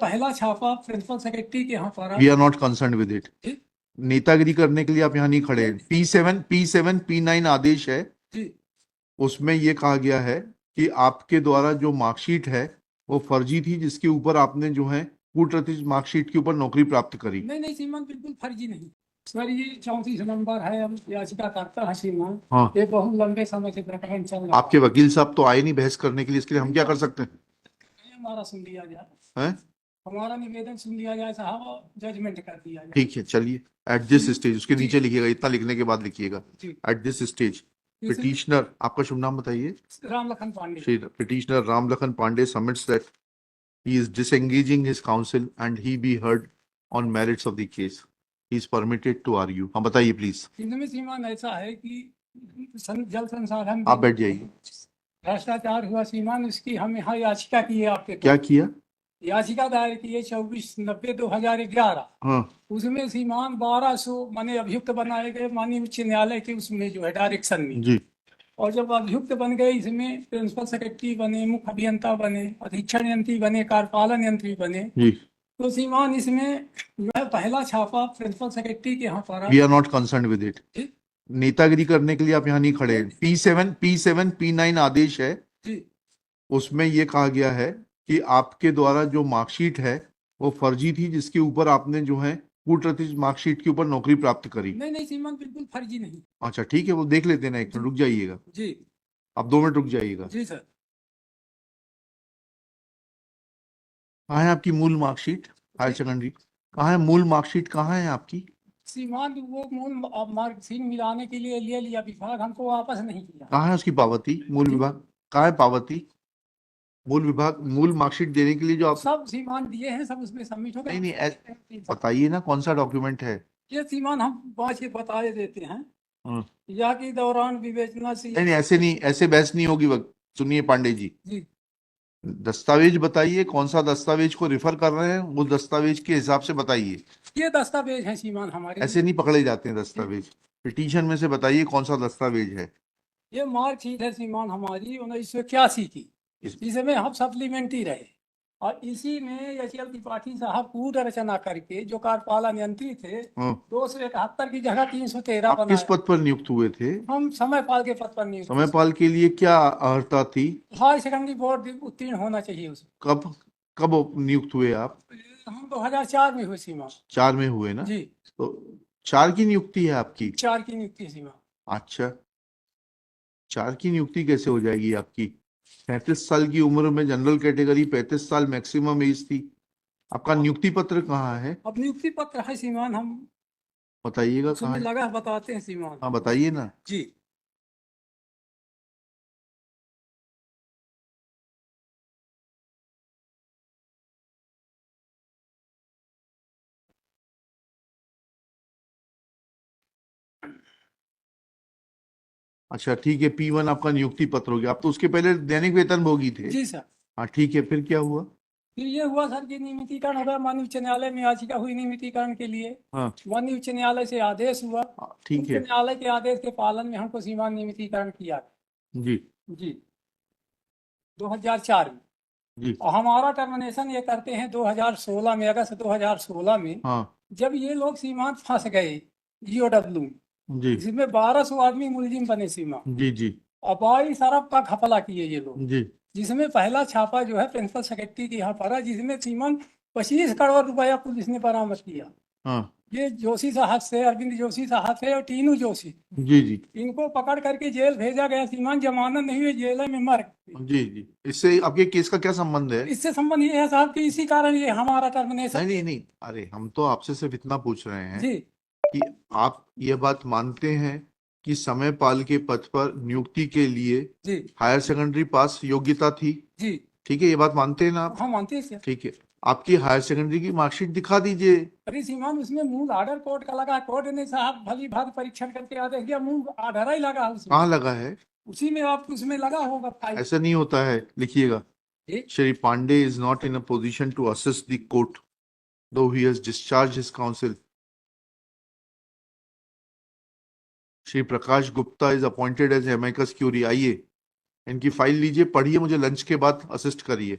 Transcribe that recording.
पहला छापा principal secretary के यहाँ पर we are not concern with it. जी नेतागिरी करने के लिए आप यहाँ नहीं खड़े हैं। P7 P9 आदेश है, जी उसमें ये कहा गया है कि आपके द्वारा जो मार्कशीट है वो फर्जी थी, जिसके ऊपर आपने जो है कूटनीतिक मार्कशीट के ऊपर नौकरी प्राप्त करी। नहीं श्रीमान, बिल्कुल फर्जी नहीं सर। ये 34 नंबर है, हम याचिका करता है श्रीमान। हाँ, ये बहुत लंबे समय से प्रकरण चल रहा आपके वकील साहब तो आए नहीं बहस करने के लिए, इसके लिए हम क्या कर सकते हैं? है। हमारा सुन लिया जाए, हैं? हमारा निवेदन सुन लिया जाए साहब, जजमेंट कर दिया जाए। ठीक है, चलिए। एट दिस स्टेज, उसके नीचे लिखिएगा, इतना लिखने के बाद लिखिएगा। जी एट दिस स्टेज पिटिशनर, आपका शुभ नाम बताइए। Ramlakhan Pandey. Shri petitioner Ramlakhan Pandey submits that he is disengaging his counsel and he be heard on merits of the case. He is permitted to argue. हाँ बताइए प्लीज। इनमें श्रीमान ऐसा है कि जल संसाधन आप बैठ जाइए। भ्रष्टाचार हुआ श्रीमान, उसकी हम यहाँ याचिका की है आपके। क्या किया? याचिका दायर की है 24/90/2011। हाँ, उसमें श्रीमान 1200 माने अभियुक्त बनाए गए माननीय उच्च न्यायालय के उसमें जो है डायरेक्शन में जी। और जब अभियुक्त बन गए, इसमें प्रिंसिपल सेक्रेटरी बने, मुख्य अभियंता बने, अधीक्षण यंत्री बने, कार्यपालन यंत्री बने जी। तो श्रीमान इसमें जो है पहला छापा प्रिंसिपल सेक्रेटरी के यहाँ पर। We are not concern with it. नेतागिरी करने के लिए आप यहाँ नहीं खड़े हैं। P7 P9 आदेश है, जी उसमें ये कहा गया है कि आपके द्वारा जो मार्कशीट है वो फर्जी थी, जिसके ऊपर आपने जो है कूटनीतिक मार्कशीट के ऊपर नौकरी प्राप्त करी। नहीं श्रीमान, बिल्कुल फर्जी नहीं। अच्छा ठीक है, वो देख लेते हैं ना, 1 मिनट रुक जाइएगा। जी आप 2 मिनट रुक जाइएगा। जी सर। कहाँ है आपकी मूल मार्कशीट? हायर सेकेंडरी कहाँ है? मूल मार्कशीट कहाँ है आपकी? श्रीमान वो मूल मार्कशीट मिलाने के लिए ले लिया विभाग, हमको वापस नहीं किया। कहाँ है उसकी पावती? मूल विभाग कहाँ है? पावती मूल विभाग मूल मार्कशीट देने के लिए जो आप सब श्रीमान दिए हैं, सब उसमें सबमिट हो गए। नहीं बताइए ना कौन सा डॉक्यूमेंट है ये श्रीमान हम बात के बताए देते हैं। या के दौरान विवेचना से नहीं, ऐसे नहीं, ऐसे बहस नहीं होगी। वक्त सुनिए पांडे जी, दस्तावेज बताइए, कौन सा दस्तावेज को रिफर कर रहे हैं, वो दस्तावेज के हिसाब से बताइए। ये दस्तावेज है श्रीमान हमारे। ऐसे नहीं पकड़े जाते हैं दस्तावेज। पिटीशन में से बताइए कौन सा दस्तावेज है। ये मार्कशीट है श्रीमान हमारी 1981 की, जिसमें हम सप्लीमेंट्री रहे और इसी में एचएल त्रिपाठी साहब कूट रचना करके जो कार्यपालन यंत्री थे 271 की जगह 313 आप किस पद पर नियुक्त हुए थे? हम समयपाल के पद पर नियुक्त। समयपाल के लिए क्या अर्हता थी? हाई सेकेंडरी बोर्ड उत्तीर्ण होना चाहिए उसमें। कब नियुक्त हुए आप? हम 2004 में हुए सीमा। 4 में हुए ना जी। तो 4 की नियुक्ति है आपकी? 4 की नियुक्ति सीमा। अच्छा, 4 की नियुक्ति कैसे हो जाएगी आपकी? 35 साल की उम्र में जनरल कैटेगरी, 35 साल मैक्सिमम एज थी। आपका नियुक्ति पत्र कहाँ है? अब नियुक्ति पत्र है श्रीमान, हम बताइएगा कहाँ लगा बताते हैं श्रीमान। हाँ बताइए ना। जी अच्छा ठीक है, P1 आपका नियुक्ति पत्र हो गया। आप तो उसके पहले दैनिक वेतन भोगी थे। जी सर। हाँ ठीक है, फिर क्या हुआ? फिर ये हुआ सर कि नियमितीकरण हो गया, माननीय उच्च न्यायालय में याचिका हुई नियमितीकरण के लिए। माननीय उच्च न्यायालय से आदेश हुआ। ठीक है, न्यायालय के आदेश के पालन में हमको सीमा नियमितीकरण किया। जी जी 2004 में जी। और हमारा टर्मिनेशन ये करते हैं 2016 में, अगस्त 2016 में। जब ये लोग सीमांत फंस गए GOW जी, जिसमें 1200 आदमी मुलजिम बने सीमा। जी जी। और 22 अरब का घपला किए ये लोग जी, जिसमें पहला छापा जो है प्रिंसिपल सेक्रेटरी के यहाँ पड़ा, जिसमें सीमान 25 करोड़ रुपया पुलिस ने बरामद किया। ये जोशी साहब से, अरविंद जोशी साहब से और टीनू जोशी, जी जी, इनको पकड़ करके जेल भेजा गया। सीमान जमानत नहीं हुई, जेल में मर। जी जी। इससे आपके केस का क्या संबंध है? इससे संबंध ये है साहब कि इसी कारण ये हमारा टर्मिनेशन। नहीं, अरे हम तो आपसे सिर्फ इतना पूछ रहे हैं जी कि आप ये बात मानते हैं कि समयपाल के पद पर नियुक्ति के लिए जी हायर सेकेंडरी पास योग्यता थी? जी ठीक है, ये बात मानते हैं ना आप? हाँ मानते हैं। ठीक है, आपकी हायर सेकेंडरी की मार्कशीट दिखा दीजिए। अरे सीमान उसमें मूल आर्डर कोर्ट का लगा, कोर्ट ने साहब भली भांति परीक्षण करके आदेश दिया, मूल आर्डर ही लगा उसमें। कहाँ लगा है? उसी में आप उसमें लगा होगा। ऐसा नहीं होता है, लिखिएगा। Shri Pandey is not in a position to assist the court though he has discharge his counsel. Shri Prakash Gupta is appointed as amicus curiae. आइए इनकी फाइल लीजिए, पढ़िए, मुझे लंच के बाद असिस्ट करिए।